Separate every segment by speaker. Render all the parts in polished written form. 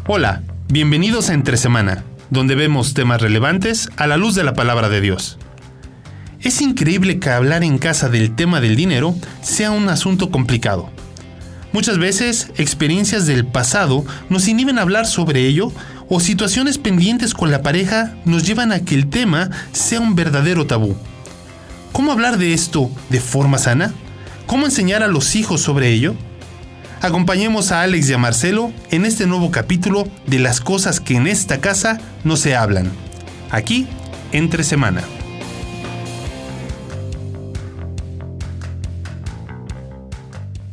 Speaker 1: Hola, bienvenidos a Entre Semana, donde vemos temas relevantes a la luz de la palabra de Dios. Es increíble que hablar en casa del tema del dinero sea un asunto complicado. Muchas veces, experiencias del pasado nos inhiben a hablar sobre ello o situaciones pendientes con la pareja nos llevan a que el tema sea un verdadero tabú. ¿Cómo hablar de esto de forma sana? ¿Cómo enseñar a los hijos sobre ello? Acompañemos a Alex y a Marcelo en este nuevo capítulo de las cosas que en esta casa no se hablan. Aquí, Entre Semana.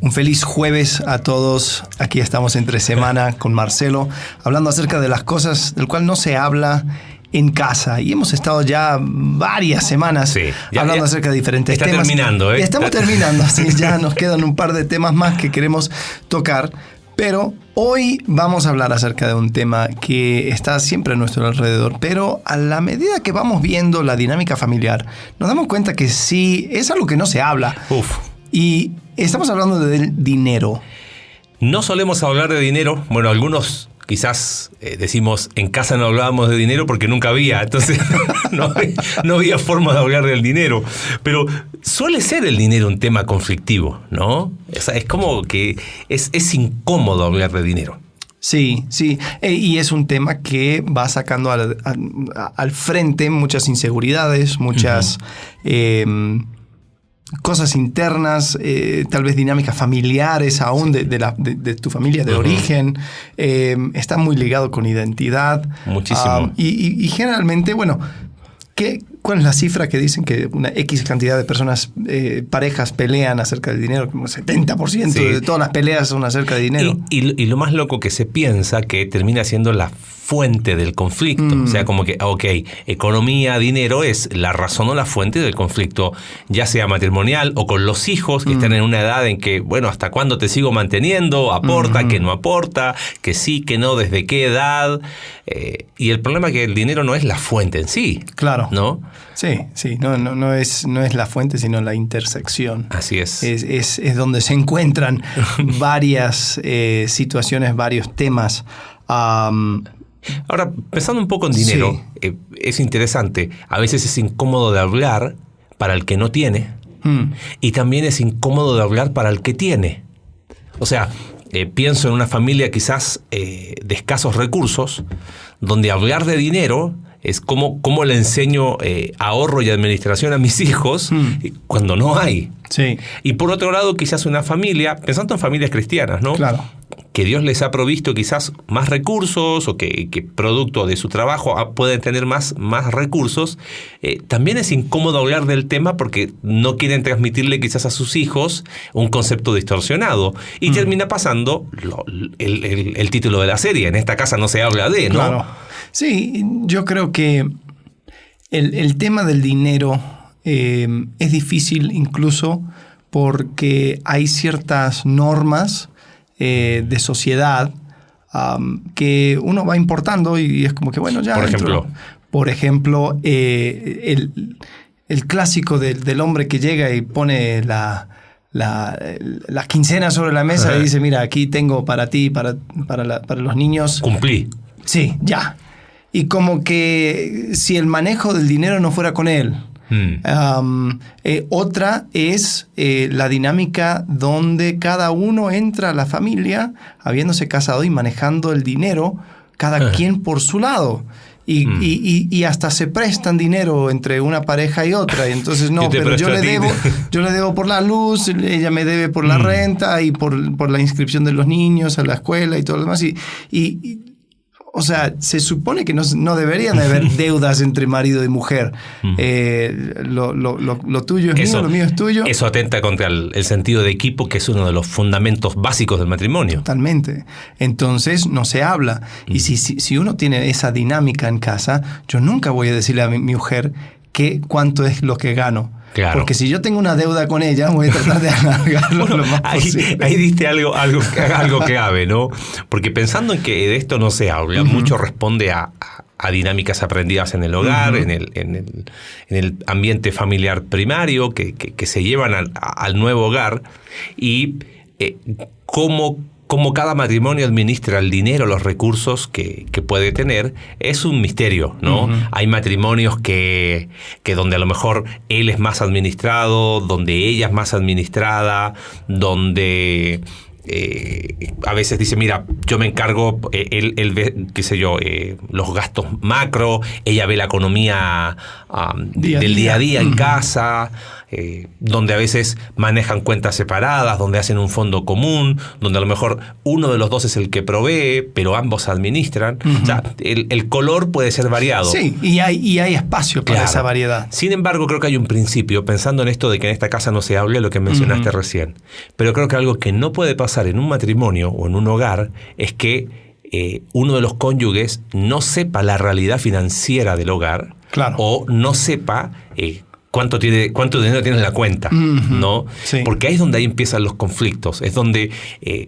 Speaker 2: Un feliz jueves a todos. Aquí estamos Entre Semana con Marcelo, hablando acerca de las cosas del cual no se habla en casa. Y hemos estado ya varias semanas hablando acerca de diferentes temas.
Speaker 3: Está terminando, ¿eh?
Speaker 2: Y estamos terminando, sí, ya nos quedan un par de temas más que queremos tocar. Pero hoy vamos a hablar acerca de un tema que está siempre a nuestro alrededor, pero a la medida que vamos viendo la dinámica familiar, nos damos cuenta que sí, es algo que no se habla. Y estamos hablando del dinero.
Speaker 3: No solemos hablar de dinero. Bueno, algunos quizás decimos, en casa no hablábamos de dinero porque nunca había. Entonces no había forma de hablar del dinero. Pero suele ser el dinero un tema conflictivo, ¿no? O sea, es como que es incómodo hablar de dinero.
Speaker 2: Sí. Y es un tema que va sacando al frente muchas inseguridades, muchas cosas internas, tal vez dinámicas familiares aún de tu familia de origen. Está muy ligado con identidad.
Speaker 3: Muchísimo.
Speaker 2: Y generalmente, bueno, ¿cuál es la cifra que dicen que una X cantidad de personas, parejas, pelean acerca del dinero? Como 70% de todas las peleas son acerca de dinero.
Speaker 3: Y lo más loco que se piensa que termina siendo la fuente del conflicto. O sea, como que, economía, dinero es la razón o la fuente del conflicto, ya sea matrimonial o con los hijos que están en una edad en que, bueno, ¿hasta cuándo te sigo manteniendo? ¿Aporta? ¿Que no aporta? ¿Que sí? ¿Que no? ¿Desde qué edad? Y el problema es que el dinero no es la fuente en sí.
Speaker 2: Claro.
Speaker 3: ¿No?
Speaker 2: Sí. No es la fuente, sino la intersección.
Speaker 3: Así es.
Speaker 2: Es donde se encuentran varias situaciones, varios temas.
Speaker 3: Ahora, pensando un poco en dinero, es interesante. A veces es incómodo de hablar para el que no tiene y también es incómodo de hablar para el que tiene. O sea, pienso en una familia quizás de escasos recursos, donde hablar de dinero es cómo le enseño ahorro y administración a mis hijos cuando no hay.
Speaker 2: Sí.
Speaker 3: Y por otro lado, quizás una familia, pensando en familias cristianas, ¿no?
Speaker 2: Claro.
Speaker 3: Que Dios les ha provisto quizás más recursos o que producto de su trabajo pueden tener más recursos, también es incómodo hablar del tema porque no quieren transmitirle quizás a sus hijos un concepto distorsionado. Y termina pasando el título de la serie, en esta casa no se habla de, ¿no?
Speaker 2: Claro. Sí, yo creo que el tema del dinero es difícil incluso porque hay ciertas normas de sociedad que uno va importando y es como que, bueno, ya... Por ejemplo, el clásico del hombre que llega y pone la quincena sobre la mesa y dice, mira, aquí tengo para ti, para los niños.
Speaker 3: Cumplí.
Speaker 2: Sí, ya. Y como que si el manejo del dinero no fuera con él. Otra es la dinámica donde cada uno entra a la familia habiéndose casado y manejando el dinero, cada quien por su lado. Y hasta se prestan dinero entre una pareja y otra. Y entonces, no, pero yo le debo por la luz, ella me debe por la renta y por la inscripción de los niños a la escuela y todo lo demás. O sea, se supone que no deberían haber deudas entre marido y mujer. Lo tuyo es mío, lo mío es tuyo.
Speaker 3: Eso atenta contra el sentido de equipo, que es uno de los fundamentos básicos del matrimonio.
Speaker 2: Totalmente. Entonces no se habla. Y si uno tiene esa dinámica en casa, yo nunca voy a decirle a mi mujer cuánto es lo que gano.
Speaker 3: Claro.
Speaker 2: Porque si yo tengo una deuda con ella, voy a tratar de alargarlo lo más posible.
Speaker 3: Ahí diste algo clave, ¿no? Porque pensando en que de esto no se habla, mucho responde a dinámicas aprendidas en el hogar, en el ambiente familiar primario que se llevan al nuevo hogar y cómo cómo cada matrimonio administra el dinero, los recursos que puede tener, es un misterio, ¿no? Hay matrimonios que donde a lo mejor él es más administrado, donde ella es más administrada, donde a veces dice, mira, yo me encargo, él ve, qué sé yo, los gastos macro, ella ve la economía del día a día en casa, donde a veces manejan cuentas separadas, donde hacen un fondo común, donde a lo mejor uno de los dos es el que provee, pero ambos administran. O sea, el color puede ser variado.
Speaker 2: Sí, y hay espacio para esa variedad.
Speaker 3: Sin embargo, creo que hay un principio, pensando en esto de que en esta casa no se hable, lo que mencionaste recién. Pero creo que algo que no puede pasar en un matrimonio o en un hogar es que uno de los cónyuges no sepa la realidad financiera del hogar, o no sepa cuánto dinero tiene en la cuenta, ¿no? Sí. Porque ahí es donde ahí empiezan los conflictos, es donde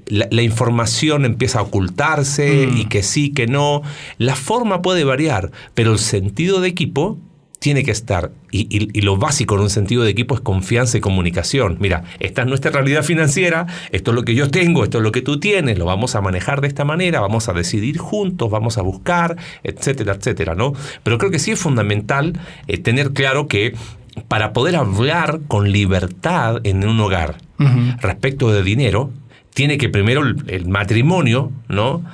Speaker 3: la información empieza a ocultarse y que sí, que no. La forma puede variar, pero el sentido de equipo tiene que estar. Y lo básico en un sentido de equipo es confianza y comunicación. Mira, esta es nuestra realidad financiera, esto es lo que yo tengo, esto es lo que tú tienes, lo vamos a manejar de esta manera, vamos a decidir juntos, vamos a buscar, etcétera, etcétera, ¿no? Pero creo que sí es fundamental tener claro que para poder hablar con libertad en un hogar respecto de dinero, tiene que primero el matrimonio, ¿no?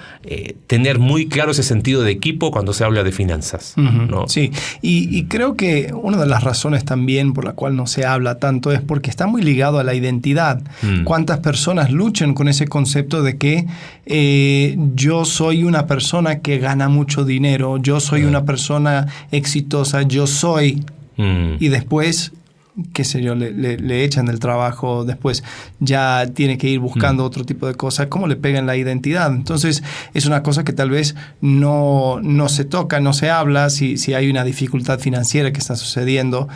Speaker 3: Tener muy claro ese sentido de equipo cuando se habla de finanzas, ¿no?
Speaker 2: Sí, y creo que una de las razones también por la cual no se habla tanto es porque está muy ligado a la identidad. ¿Cuántas personas luchan con ese concepto de que yo soy una persona que gana mucho dinero, yo soy una persona exitosa, yo soy... Y después, qué sé yo, le echan del trabajo, después ya tiene que ir buscando otro tipo de cosas. ¿Cómo le pegan la identidad? Entonces, es una cosa que tal vez no se toca, no se habla. Si hay una dificultad financiera que está sucediendo,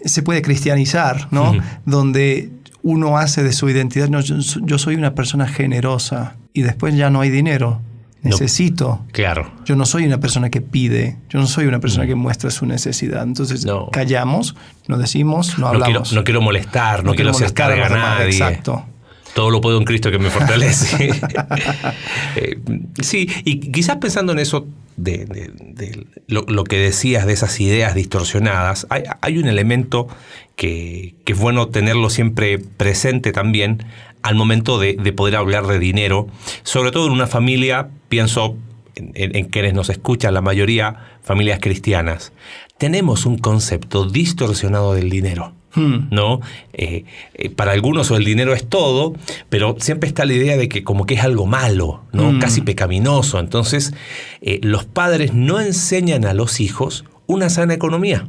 Speaker 2: se puede cristianizar, ¿no? Donde uno hace de su identidad, no, yo soy una persona generosa y después ya no hay dinero. Necesito.
Speaker 3: No, claro.
Speaker 2: Yo no soy una persona que pide. Yo no soy una persona que muestra su necesidad. Entonces, callamos, no decimos, no hablamos.
Speaker 3: No quiero molestar, no quiero hacer carga a nadie.
Speaker 2: Exacto.
Speaker 3: Todo lo puedo en Cristo que me fortalece. Sí, y quizás pensando en eso, de lo que decías, de esas ideas distorsionadas, hay un elemento que es bueno tenerlo siempre presente también al momento de poder hablar de dinero, sobre todo en una familia, pienso en quienes nos escuchan, la mayoría familias cristianas. Tenemos un concepto distorsionado del dinero, ¿no? Para algunos el dinero es todo, pero siempre está la idea de que como que es algo malo, ¿no? Casi pecaminoso. Entonces, los padres no enseñan a los hijos una sana economía.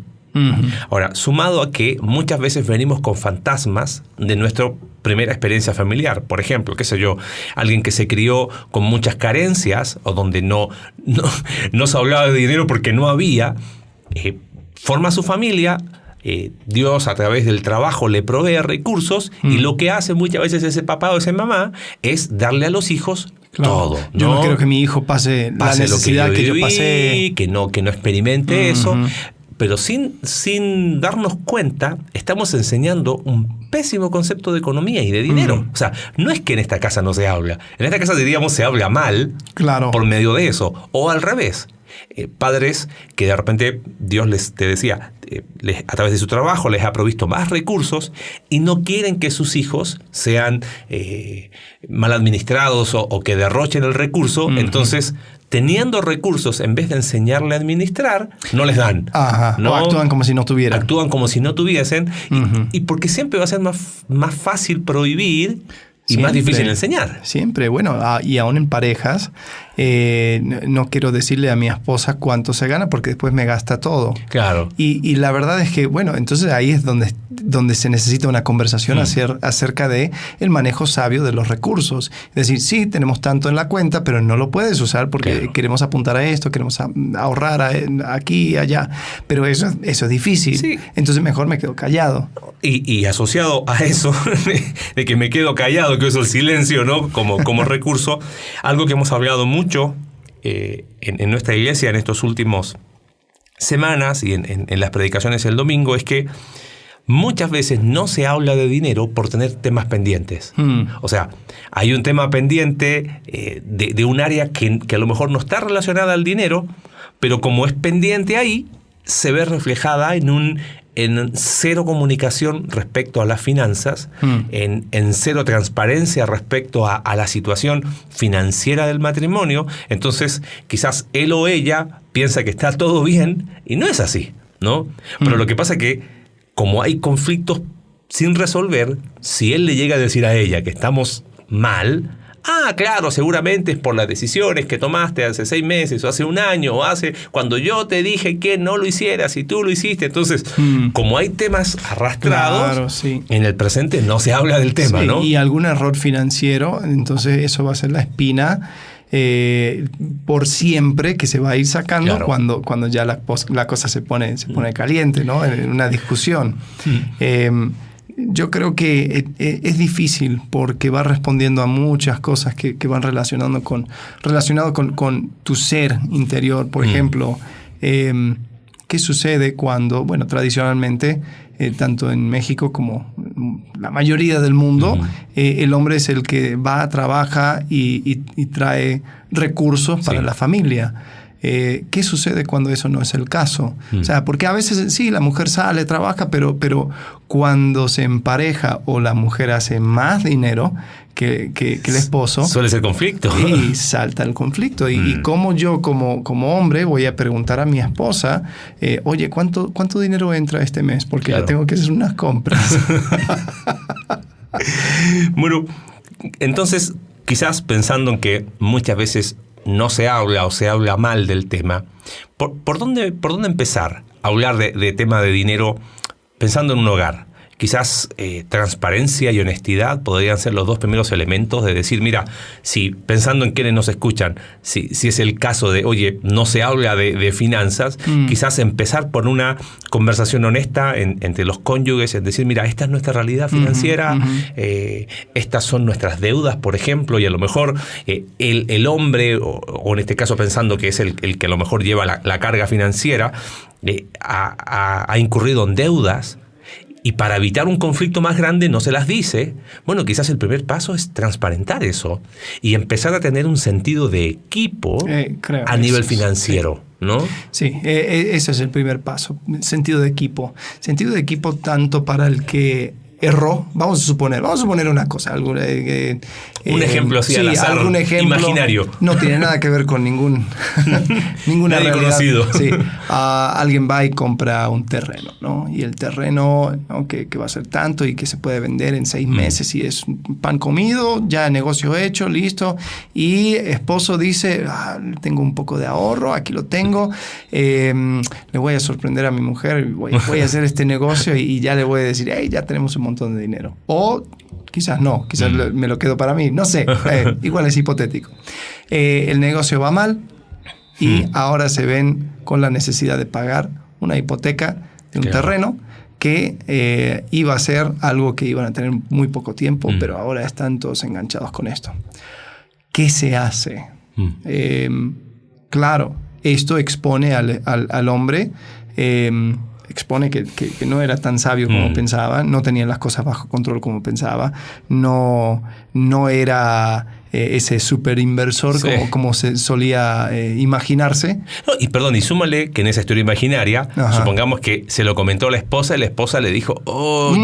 Speaker 3: Ahora, sumado a que muchas veces venimos con fantasmas de nuestra primera experiencia familiar. Por ejemplo, qué sé yo, alguien que se crió con muchas carencias o donde no se hablaba de dinero porque no había, forma su familia. Dios a través del trabajo le provee recursos y lo que hace muchas veces ese papá o esa mamá es darle a los hijos todo.
Speaker 2: Yo no quiero que mi hijo pase la necesidad
Speaker 3: lo que
Speaker 2: yo pasé.
Speaker 3: Que no experimente eso. Pero sin darnos cuenta, estamos enseñando un pésimo concepto de economía y de dinero. O sea, no es que en esta casa no se habla. En esta casa, diríamos, se habla mal por medio de eso. O al revés. Padres que de repente Dios te decía, a través de su trabajo les ha provisto más recursos y no quieren que sus hijos sean mal administrados o que derrochen el recurso. Entonces, teniendo recursos, en vez de enseñarle a administrar, no les dan. ¿No?
Speaker 2: O actúan como si no tuvieran.
Speaker 3: Actúan como si no tuviesen. Y porque siempre va a ser más fácil prohibir y más difícil enseñar.
Speaker 2: Siempre. Bueno, y aún en parejas, no quiero decirle a mi esposa cuánto se gana porque después me gasta todo.
Speaker 3: Claro.
Speaker 2: Y la verdad es que, bueno, entonces ahí es donde se necesita una conversación acerca de el manejo sabio de los recursos. Es decir, sí, tenemos tanto en la cuenta, pero no lo puedes usar porque queremos apuntar a esto, queremos ahorrar aquí y allá. Pero eso es difícil. Sí. Entonces mejor me quedo callado.
Speaker 3: Y asociado a eso, de que me quedo callado, que uso el silencio, ¿no? como recurso, algo que hemos hablado mucho en nuestra iglesia en estos últimos semanas y en las predicaciones el domingo es que muchas veces no se habla de dinero por tener temas pendientes. O sea, hay un tema pendiente de un área que a lo mejor no está relacionada al dinero, pero como es pendiente ahí, se ve reflejada en cero comunicación respecto a las finanzas, en cero transparencia respecto a la situación financiera del matrimonio. Entonces, quizás él o ella piensa que está todo bien y no es así, ¿no? Pero lo que pasa es que, como hay conflictos sin resolver, si él le llega a decir a ella que estamos mal, claro, seguramente es por las decisiones que tomaste hace 6 meses o hace 1 año o hace cuando yo te dije que no lo hicieras y tú lo hiciste. Entonces, como hay temas arrastrados,
Speaker 2: claro, sí,
Speaker 3: en el presente no se habla del tema,
Speaker 2: sí,
Speaker 3: ¿no?
Speaker 2: Y algún error financiero, entonces eso va a ser la espina por siempre que se va a ir sacando, claro, cuando ya la cosa se pone caliente, ¿no? En una discusión. Yo creo que es difícil porque va respondiendo a muchas cosas que van relacionado con tu ser interior. Por ejemplo, ¿qué sucede cuando, bueno, tradicionalmente, tanto en México como la mayoría del mundo, el hombre es el que va, trabaja y trae recursos para la familia? ¿Qué sucede cuando eso no es el caso? O sea, porque a veces sí, la mujer sale, trabaja, pero cuando se empareja o la mujer hace más dinero que el esposo,
Speaker 3: suele ser conflicto.
Speaker 2: Y salta el conflicto. Y como yo, como hombre, voy a preguntar a mi esposa, oye, ¿cuánto dinero entra este mes? Porque claro, tengo que hacer unas compras.
Speaker 3: Bueno, entonces, quizás pensando en que muchas veces no se habla o se habla mal del tema, ¿por dónde empezar a hablar de tema de dinero pensando en un hogar? Quizás transparencia y honestidad podrían ser los 2 primeros elementos de decir, mira, si pensando en quienes nos escuchan, si es el caso de, oye, no se habla de finanzas, quizás empezar por una conversación honesta entre los cónyuges, en decir, mira, esta es nuestra realidad financiera, estas son nuestras deudas, por ejemplo, y a lo mejor el hombre, o en este caso pensando que es el que a lo mejor lleva la carga financiera, ha incurrido en deudas, y para evitar un conflicto más grande no se las dice. Bueno, quizás el primer paso es transparentar eso y empezar a tener un sentido de equipo a nivel financiero, sí, ¿no?
Speaker 2: Sí, ese es el primer paso, sentido de equipo. Sentido de equipo tanto para el que erró, vamos a suponer una cosa, un
Speaker 3: ejemplo así, al azar,
Speaker 2: algún ejemplo
Speaker 3: imaginario.
Speaker 2: No tiene nada que ver con ninguna
Speaker 3: nadie
Speaker 2: realidad
Speaker 3: conocido.
Speaker 2: Sí. Alguien va y compra un terreno, ¿no? Y el terreno, ¿no? que va a ser tanto y que se puede vender en 6 meses y es pan comido, ya negocio hecho, listo. Y esposo dice, tengo un poco de ahorro, aquí lo tengo, le voy a sorprender a mi mujer, voy a hacer este negocio y ya le voy a decir, hey, ya tenemos un montón de dinero. O quizás no, quizás me lo quedo para mí, no sé, igual es hipotético. El negocio va mal y ahora se ven con la necesidad de pagar una hipoteca de un terreno que iba a ser algo que iban a tener muy poco tiempo, pero ahora están todos enganchados con esto. ¿Qué se hace? Claro, esto expone al hombre, expone que no era tan sabio como pensaba, no tenía las cosas bajo control como pensaba, no era ese super inversor como se solía imaginarse.
Speaker 3: No, y súmale que en esa historia imaginaria, supongamos que se lo comentó la esposa y la esposa le dijo,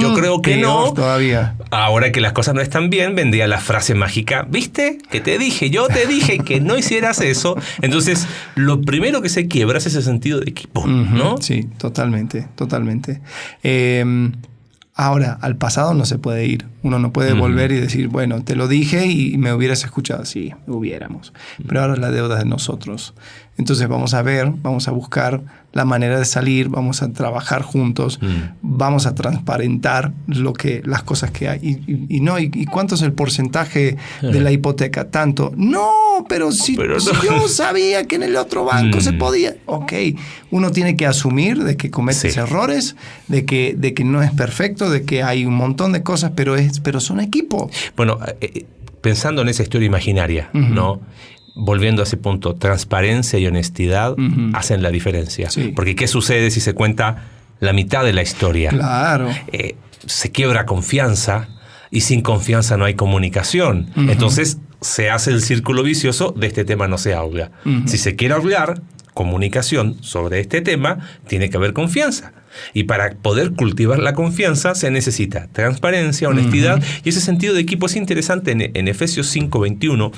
Speaker 3: yo creo que no.
Speaker 2: Todavía.
Speaker 3: Ahora que las cosas no están bien, vendría la frase mágica, ¿viste? Yo te dije que no hicieras eso. Entonces, lo primero que se quiebra es ese sentido de equipo, ¿no?
Speaker 2: Sí, totalmente. Ahora, al pasado no se puede ir. Uno no puede volver y decir, bueno, te lo dije y me hubieras escuchado. Sí, hubiéramos. Pero ahora la deuda es de nosotros. Entonces vamos a buscar la manera de salir, vamos a trabajar juntos, vamos a transparentar las cosas que hay. ¿Y cuánto es el porcentaje de la hipoteca? Tanto. No, pero si yo sabía que en el otro banco se podía. Ok, uno tiene que asumir de que cometes errores, de que no es perfecto, de que hay un montón de cosas, pero son equipo.
Speaker 3: Bueno, pensando en esa historia imaginaria, ¿no? Volviendo a ese punto, transparencia y honestidad hacen la diferencia. Sí. Porque ¿qué sucede si se cuenta la mitad de la historia.
Speaker 2: Claro.
Speaker 3: Se quiebra confianza y sin confianza no hay comunicación. Uh-huh. Entonces se hace el círculo vicioso de este tema no se habla. Uh-huh. Si se quiere hablar comunicación sobre este tema, tiene que haber confianza. Y para poder cultivar la confianza se necesita transparencia, honestidad, uh-huh. Y ese sentido de equipo es interesante en Efesios 5:21,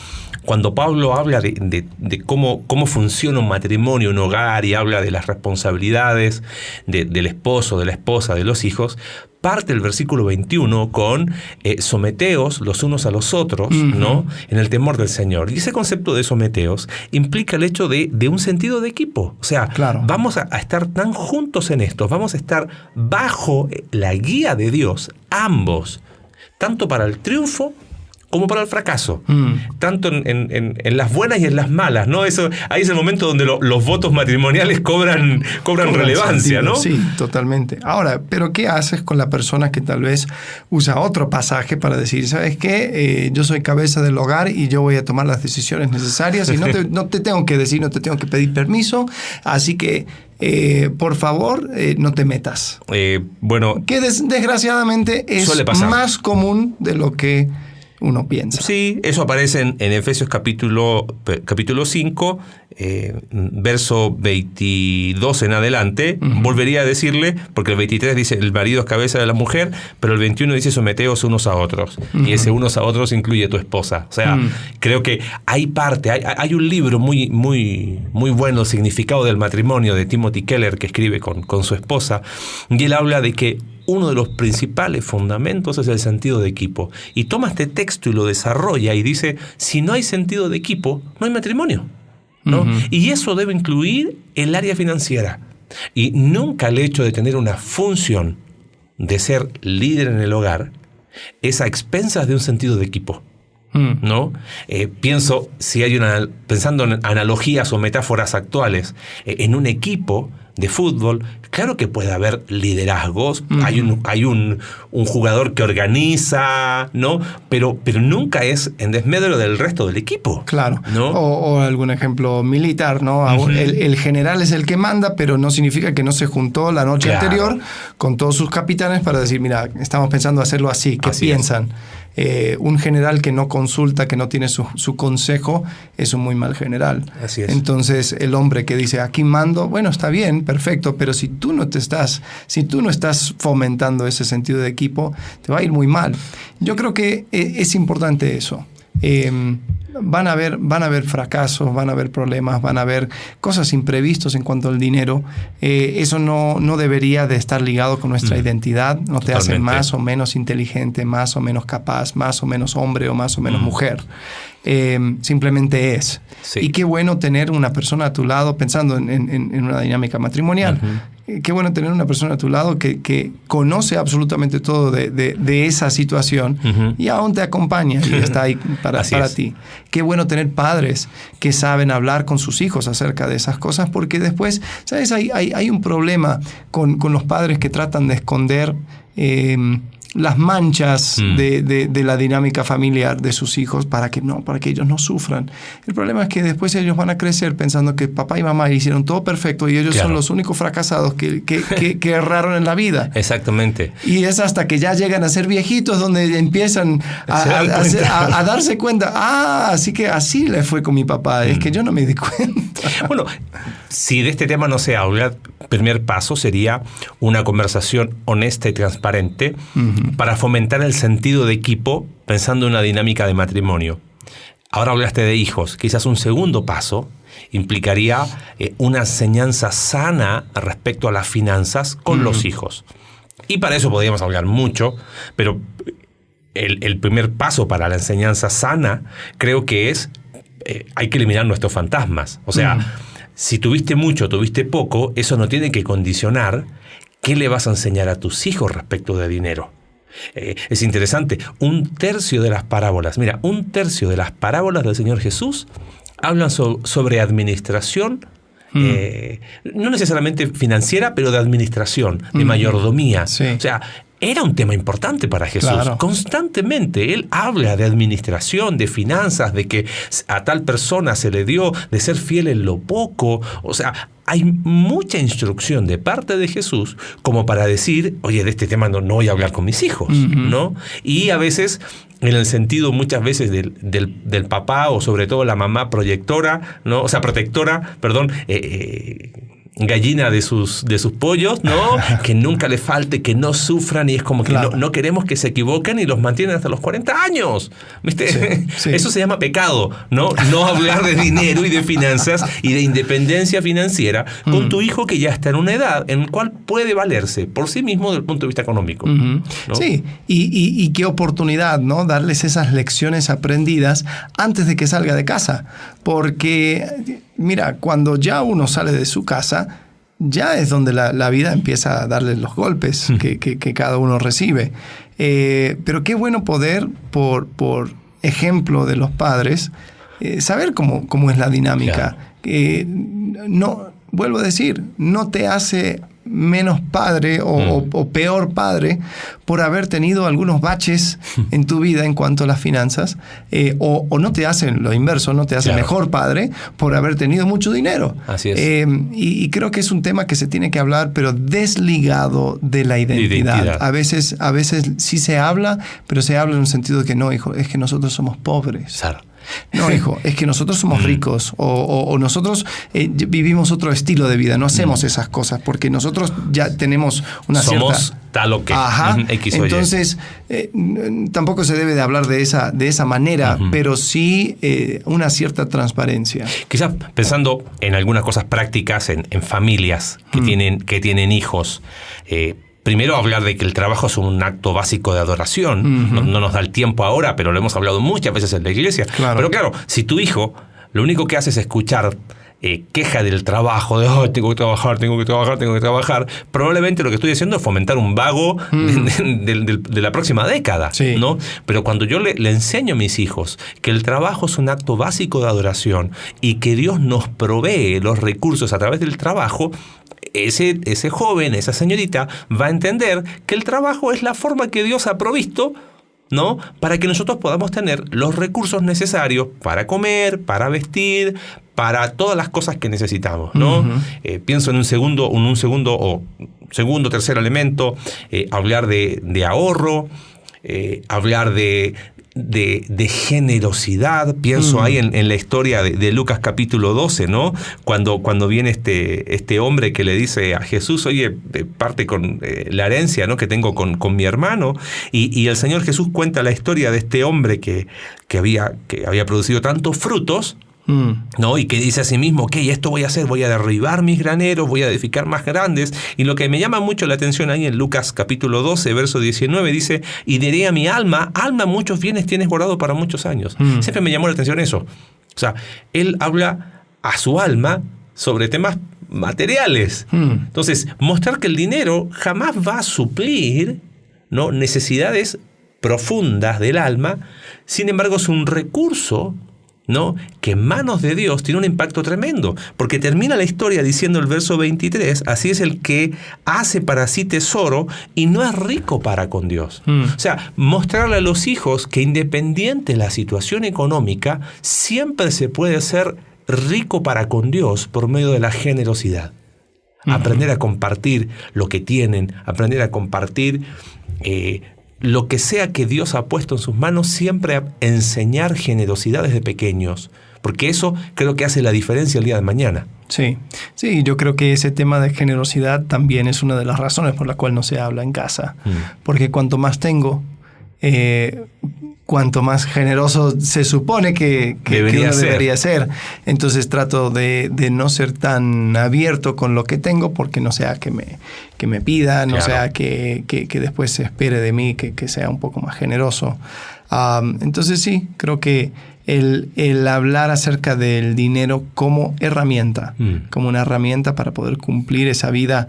Speaker 3: cuando Pablo habla de cómo funciona un matrimonio, un hogar, y habla de las responsabilidades del esposo, de la esposa, de los hijos. Parte el versículo 21 con someteos los unos a los otros, uh-huh. ¿no? En el temor del Señor. Y ese concepto de someteos implica el hecho de un sentido de equipo. O sea, claro. Vamos a estar tan juntos en esto, vamos a estar bajo la guía de Dios, ambos, tanto para el triunfo como para el fracaso, tanto en las buenas y en las malas, ¿no? Ahí es el momento donde los votos matrimoniales cobran relevancia, sentido, ¿no?
Speaker 2: Sí, totalmente. Ahora, ¿pero qué haces con la persona que tal vez usa otro pasaje para decir, ¿sabes qué? Yo soy cabeza del hogar y yo voy a tomar las decisiones necesarias y no te tengo que decir, no te tengo que pedir permiso, así que por favor, no te metas.
Speaker 3: Bueno,
Speaker 2: que desgraciadamente es más común de lo que uno piensa.
Speaker 3: Sí, eso aparece en Efesios capítulo 5, verso 22 en adelante. Uh-huh. Volvería a decirle, porque el 23 dice el marido es cabeza de la mujer, pero el 21 dice someteos unos a otros. Uh-huh. Y ese unos a otros incluye tu esposa. O sea, creo que hay un libro muy, muy, muy bueno, El significado del matrimonio, de Timothy Keller, que escribe con su esposa, y él habla de que uno de los principales fundamentos es el sentido de equipo. Y toma este texto y lo desarrolla y dice, si no hay sentido de equipo, no hay matrimonio, ¿no? Uh-huh. Y eso debe incluir el área financiera. Y nunca el hecho de tener una función de ser líder en el hogar es a expensas de un sentido de equipo, ¿no? Pienso, pensando en analogías o metáforas actuales, en un equipo de fútbol, claro que puede haber liderazgos, uh-huh. hay un jugador que organiza, ¿no? Pero nunca es en desmedro del resto del equipo.
Speaker 2: Claro,
Speaker 3: ¿no?
Speaker 2: O algún ejemplo militar, ¿no? Uh-huh. El general es el que manda, pero no significa que no se juntó la noche anterior con todos sus capitanes para decir, mira, estamos pensando hacerlo así, ¿qué piensan? Un general que no consulta, que no tiene su consejo, es un muy mal general.
Speaker 3: Así es.
Speaker 2: Entonces, el hombre que dice, aquí mando, bueno, está bien, perfecto, pero si tú no estás fomentando ese sentido de equipo, te va a ir muy mal. Yo creo que es importante eso. Van a haber fracasos, van a haber problemas, van a haber cosas imprevistas en cuanto al dinero. Eso no debería de estar ligado con nuestra identidad. No te hace más o menos inteligente, más o menos capaz, más o menos hombre o más o menos mujer. Simplemente es.
Speaker 3: Sí.
Speaker 2: Y qué bueno tener una persona a tu lado, pensando en una dinámica matrimonial. Uh-huh. Qué bueno tener una persona a tu lado que conoce absolutamente todo de esa situación, uh-huh. y aún te acompaña y está ahí para ti. Qué bueno tener padres que saben hablar con sus hijos acerca de esas cosas, porque después, ¿sabes? Hay un problema con los padres que tratan de esconder las manchas de la dinámica familiar de sus hijos para que ellos no sufran. El problema es que después ellos van a crecer pensando que papá y mamá hicieron todo perfecto y ellos son los únicos fracasados que erraron en la vida.
Speaker 3: Exactamente.
Speaker 2: Y es hasta que ya llegan a ser viejitos donde empiezan a darse cuenta, así que así le fue con mi papá, es que yo no me di cuenta.
Speaker 3: Bueno, si de este tema no se habla, el primer paso sería una conversación honesta y transparente, uh-huh. para fomentar el sentido de equipo pensando en una dinámica de matrimonio. Ahora hablaste de hijos. Quizás un segundo paso implicaría una enseñanza sana respecto a las finanzas con uh-huh. los hijos. Y para eso podríamos hablar mucho, pero el primer paso para la enseñanza sana creo que es hay que eliminar nuestros fantasmas. O sea, uh-huh. si tuviste mucho, tuviste poco, eso no tiene que condicionar qué le vas a enseñar a tus hijos respecto de dinero. Es interesante, 1/3 de las parábolas, del Señor Jesús hablan sobre administración, no necesariamente financiera, pero de administración, de mayordomía.
Speaker 2: Sí.
Speaker 3: O sea, era un tema importante para Jesús.
Speaker 2: Claro.
Speaker 3: Constantemente Él habla de administración, de finanzas, de que a tal persona se le dio de ser fiel en lo poco. O sea, hay mucha instrucción de parte de Jesús como para decir, oye, de este tema no voy a hablar con mis hijos, ¿no? Y a veces, en el sentido muchas veces del papá o sobre todo la mamá proyectora, ¿no? O sea, protectora, perdón, gallina de sus pollos, ¿no? Que nunca le falte, que no sufran, y es como que
Speaker 2: Claro.
Speaker 3: no queremos que se equivoquen y los mantienen hasta los 40 años. ¿Viste?
Speaker 2: Sí, sí.
Speaker 3: Eso se llama pecado, ¿no? No hablar de dinero y de finanzas y de independencia financiera con tu hijo que ya está en una edad en la cual puede valerse por sí mismo desde el punto de vista económico. ¿No?
Speaker 2: Sí, y qué oportunidad, ¿no? Darles esas lecciones aprendidas antes de que salga de casa. Porque, mira, cuando ya uno sale de su casa, ya es donde la vida empieza a darle los golpes que cada uno recibe. Pero qué bueno poder, por ejemplo de los padres, saber cómo es la dinámica.
Speaker 3: Claro.
Speaker 2: No, vuelvo a decir, no te hace menos padre o peor padre por haber tenido algunos baches en tu vida en cuanto a las finanzas, o no te hace lo inverso, no te hace
Speaker 3: Claro.
Speaker 2: mejor padre por haber tenido mucho dinero.
Speaker 3: Así es.
Speaker 2: Y creo que es un tema que se tiene que hablar, pero desligado de la identidad. A veces sí se habla, pero se habla en un sentido de que no, hijo, es que nosotros somos pobres.
Speaker 3: Claro.
Speaker 2: No, hijo, es que nosotros somos ricos o nosotros vivimos otro estilo de vida, no hacemos esas cosas porque nosotros ya tenemos una
Speaker 3: Somos
Speaker 2: cierta...
Speaker 3: tal o que.
Speaker 2: Ajá.
Speaker 3: X o Y.
Speaker 2: Entonces, tampoco se debe de hablar de esa manera, pero sí una cierta transparencia.
Speaker 3: Quizás pensando en algunas cosas prácticas en familias que tienen hijos. Primero hablar de que el trabajo es un acto básico de adoración. No nos da el tiempo ahora, pero lo hemos hablado muchas veces en la iglesia.
Speaker 2: Claro.
Speaker 3: Pero claro, si tu hijo lo único que hace es escuchar queja del trabajo, de tengo que trabajar, probablemente lo que estoy haciendo es fomentar un vago de la próxima década.
Speaker 2: Sí.
Speaker 3: ¿No? Pero cuando yo le enseño a mis hijos que el trabajo es un acto básico de adoración y que Dios nos provee los recursos a través del trabajo, ese joven, esa señorita va a entender que el trabajo es la forma que Dios ha provisto, ¿no? Para que nosotros podamos tener los recursos necesarios para comer, para vestir, para todas las cosas que necesitamos, ¿no? Pienso en un segundo, tercer elemento, hablar de ahorro, hablar de generosidad. Pienso ahí en la historia de Lucas capítulo 12, ¿no? Cuando viene este hombre que le dice a Jesús, oye, parte con la herencia, ¿no? que tengo con mi hermano, y el Señor Jesús cuenta la historia de este hombre que había producido tantos frutos, ¿no? Y que dice a sí mismo, ok, esto voy a hacer, voy a derribar mis graneros, voy a edificar más grandes. Y lo que me llama mucho la atención ahí en Lucas capítulo 12, verso 19, dice, y diré a mi alma, muchos bienes tienes guardado para muchos años. Siempre me llamó la atención eso. O sea, él habla a su alma sobre temas materiales. Entonces, mostrar que el dinero jamás va a suplir, ¿no? necesidades profundas del alma, sin embargo es un recurso, ¿no? que en manos de Dios tiene un impacto tremendo, porque termina la historia diciendo el verso 23, así es el que hace para sí tesoro y no es rico para con Dios. O sea, mostrarle a los hijos que independiente de la situación económica, siempre se puede ser rico para con Dios por medio de la generosidad. Aprender a compartir lo que tienen, aprender a compartir lo que sea que Dios ha puesto en sus manos, siempre a enseñar generosidad desde pequeños, porque eso creo que hace la diferencia el día de mañana.
Speaker 2: Sí, yo creo que ese tema de generosidad también es una de las razones por la cual no se habla en casa, porque cuanto más tengo, cuanto más generoso se supone que uno debería ser. Entonces trato de no ser tan abierto con lo que tengo, porque no sea que me pida, no sea que después se espere de mí que sea un poco más generoso. Entonces sí, creo que el hablar acerca del dinero como herramienta, como una herramienta para poder cumplir esa vida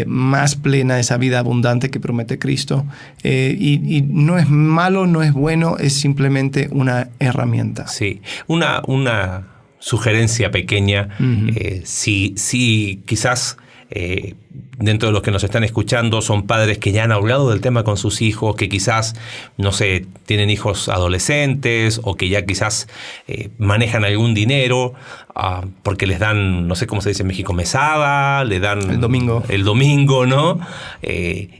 Speaker 2: más plena, esa vida abundante que promete Cristo. Y no es malo, no es bueno, es simplemente una herramienta.
Speaker 3: Sí, una sugerencia pequeña, si quizás dentro de los que nos están escuchando son padres que ya han hablado del tema con sus hijos, que quizás, no sé, tienen hijos adolescentes o que ya quizás manejan algún dinero porque les dan, no sé cómo se dice en México, mesada, le dan... El domingo, ¿no?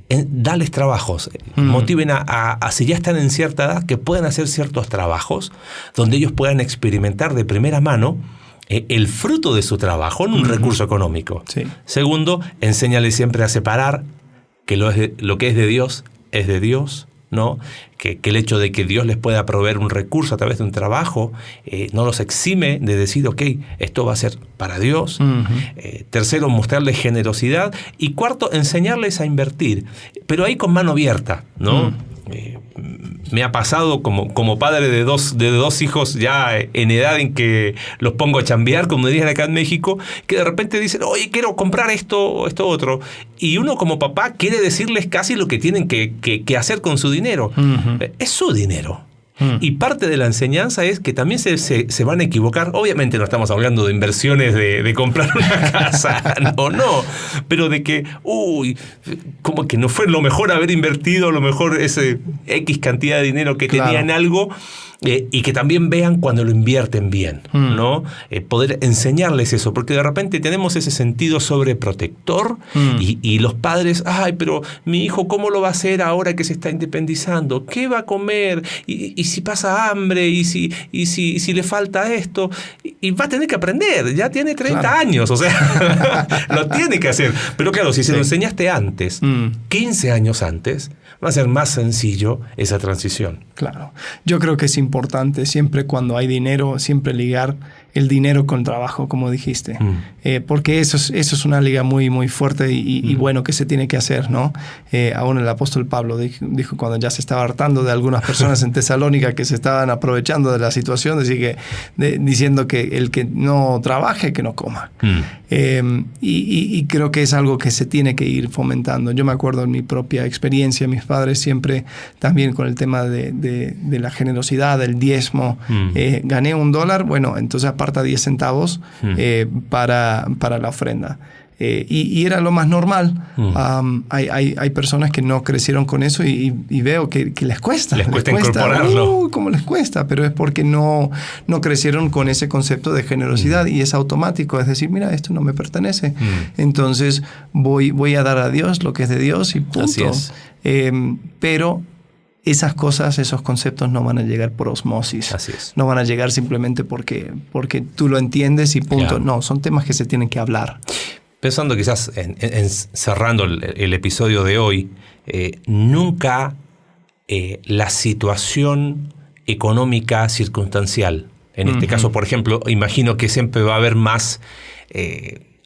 Speaker 3: Darles trabajos. Motiven a, si ya están en cierta edad, que puedan hacer ciertos trabajos donde ellos puedan experimentar de primera mano el fruto de su trabajo en un recurso económico.
Speaker 2: Sí.
Speaker 3: Segundo, enséñales siempre a separar que lo que es de Dios, ¿no? Que el hecho de que Dios les pueda proveer un recurso a través de un trabajo no los exime de decir, ok, esto va a ser para Dios. Tercero, mostrarles generosidad. Y cuarto, enseñarles a invertir, pero ahí con mano abierta, ¿no? Me ha pasado como padre de dos hijos ya en edad en que los pongo a chambear, como dirían acá en México, que de repente dicen, oye, quiero comprar esto otro. Y uno como papá quiere decirles casi lo que tienen que hacer con su dinero. Es su dinero. Y parte de la enseñanza es que también se van a equivocar. Obviamente no estamos hablando de inversiones de comprar una casa, no, pero de que, como que no fue lo mejor haber invertido, a lo mejor ese X cantidad de dinero que tenía en algo, y que también vean cuando lo invierten bien, ¿no? Poder enseñarles eso, porque de repente tenemos ese sentido sobreprotector y los padres, pero mi hijo, ¿cómo lo va a hacer ahora que se está independizando? ¿Qué va a comer? Y si pasa hambre, y si le falta esto, y va a tener que aprender, ya tiene 30 años, o sea, lo tiene que hacer. Pero claro, si se lo enseñaste antes, 15 años antes, va a ser más sencillo esa transición.
Speaker 2: Claro. Yo creo que es importante siempre cuando hay dinero, siempre ligar el dinero con trabajo, como dijiste. Porque eso es una liga muy, muy fuerte y bueno que se tiene que hacer, ¿no? Aún el apóstol Pablo dijo cuando ya se estaba hartando de algunas personas en Tesalónica que se estaban aprovechando de la situación, diciendo que el que no trabaje, que no coma. Y creo que es algo que se tiene que ir fomentando. Yo me acuerdo en mi propia experiencia, mis padres siempre también con el tema de la generosidad, del diezmo. Gané $1, bueno, entonces aparta 10 centavos para la ofrenda. Y era lo más normal. Hay personas que no crecieron con eso y veo que les cuesta.
Speaker 3: Les cuesta incorporarlo.
Speaker 2: ¿Cómo les cuesta? Pero es porque no crecieron con ese concepto de generosidad y es automático. Es decir, mira, esto no me pertenece. Entonces voy a dar a Dios lo que es de Dios y punto.
Speaker 3: Así es.
Speaker 2: Pero esas cosas, esos conceptos no van a llegar por osmosis.
Speaker 3: Así es.
Speaker 2: No van a llegar simplemente porque tú lo entiendes y punto.
Speaker 3: Claro.
Speaker 2: No, son temas que se tienen que hablar.
Speaker 3: Pensando quizás en cerrando el episodio de hoy, nunca la situación económica circunstancial, en este caso, por ejemplo, imagino que siempre va a haber más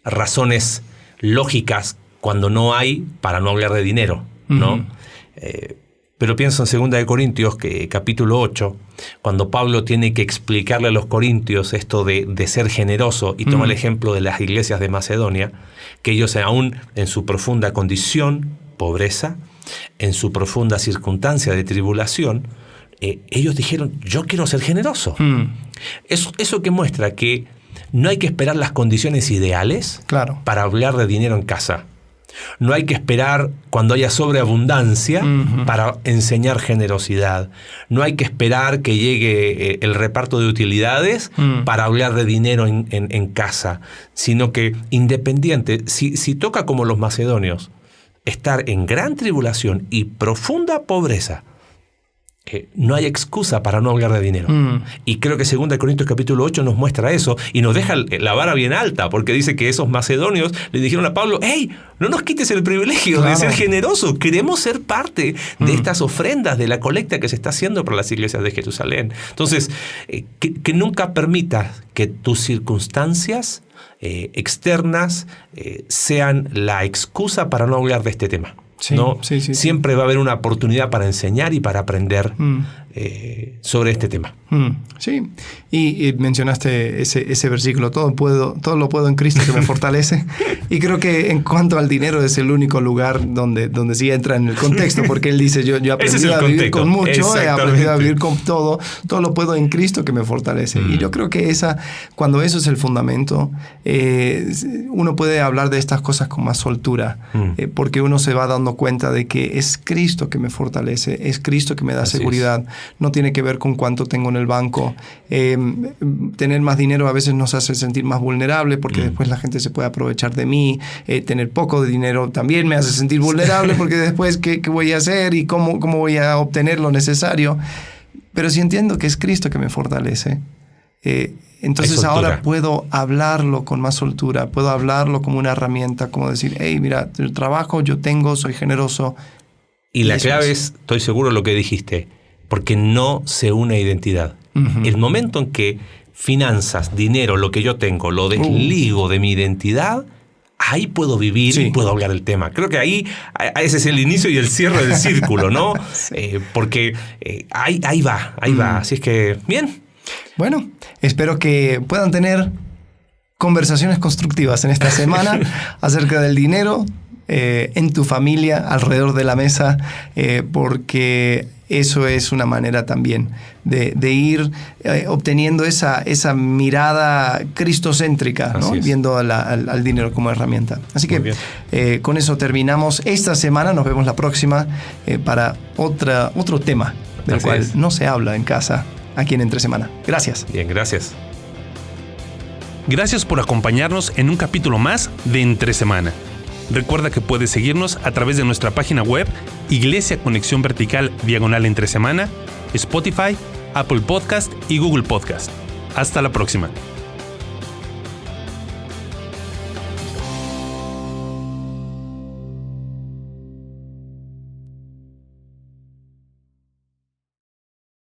Speaker 3: razones lógicas cuando no hay para no hablar de dinero, ¿no? Pero pienso en 2 Corintios, capítulo 8, cuando Pablo tiene que explicarle a los corintios esto de ser generoso y toma el ejemplo de las iglesias de Macedonia, que ellos aún en su profunda condición, pobreza, en su profunda circunstancia de tribulación, ellos dijeron, yo quiero ser generoso. Eso que muestra que no hay que esperar las condiciones ideales para hablar de dinero en casa. No hay que esperar cuando haya sobreabundancia para enseñar generosidad. No hay que esperar que llegue el reparto de utilidades para hablar de dinero en casa, sino que independiente, si toca como los macedonios, estar en gran tribulación y profunda pobreza, no hay excusa para no hablar de dinero. Y creo que 2 Corintios capítulo 8 nos muestra eso y nos deja la vara bien alta, porque dice que esos macedonios le dijeron a Pablo, hey, no nos quites el privilegio de ser generosos, queremos ser parte de estas ofrendas, de la colecta que se está haciendo para las iglesias de Jerusalén. Entonces, que nunca permitas que tus circunstancias externas sean la excusa para no hablar de este tema.
Speaker 2: Sí,
Speaker 3: ¿no?
Speaker 2: Sí.
Speaker 3: Siempre va a haber una oportunidad para enseñar y para aprender sobre este tema.
Speaker 2: Sí, y mencionaste ese versículo, todo lo puedo en Cristo que me fortalece. Y creo que en cuanto al dinero es el único lugar donde sí entra en el contexto, porque él dice, yo he aprendido a vivir con mucho, he aprendido a vivir con todo lo puedo en Cristo que me fortalece. Y yo creo que cuando eso es el fundamento, uno puede hablar de estas cosas con más soltura, porque uno se va dando cuenta de que es Cristo que me fortalece, es Cristo que me da seguridad. No tiene que ver con cuánto tengo en el banco. Tener más dinero a veces nos hace sentir más vulnerable porque después la gente se puede aprovechar de mí. Tener poco de dinero también me hace sentir vulnerable porque después ¿qué voy a hacer y cómo voy a obtener lo necesario? Pero si entiendo que es Cristo que me fortalece, entonces ahora puedo hablarlo con más soltura, puedo hablarlo como una herramienta, como decir, hey, mira, el trabajo yo tengo, soy generoso.
Speaker 3: Y la clave es, estoy seguro de lo que dijiste, porque no se une identidad. El momento en que finanzas, dinero, lo que yo tengo, lo desligo de mi identidad, ahí puedo vivir y puedo hablar del tema. Creo que ahí ese es el inicio y el cierre del círculo, ¿no? Porque ahí va. Así es que, bien.
Speaker 2: Bueno, espero que puedan tener conversaciones constructivas en esta semana acerca del dinero, en tu familia, alrededor de la mesa, porque eso es una manera también de ir obteniendo esa mirada cristocéntrica, ¿no? Viendo al dinero como herramienta. Así que con eso terminamos esta semana. Nos vemos la próxima para otro tema del cual no se habla en casa aquí en Entre Semana. Gracias.
Speaker 3: Bien, gracias.
Speaker 1: Gracias por acompañarnos en un capítulo más de Entre Semana. Recuerda que puedes seguirnos a través de nuestra página web Iglesia Conexión Vertical /Entre Semana, Spotify, Apple Podcast y Google Podcast. Hasta la próxima.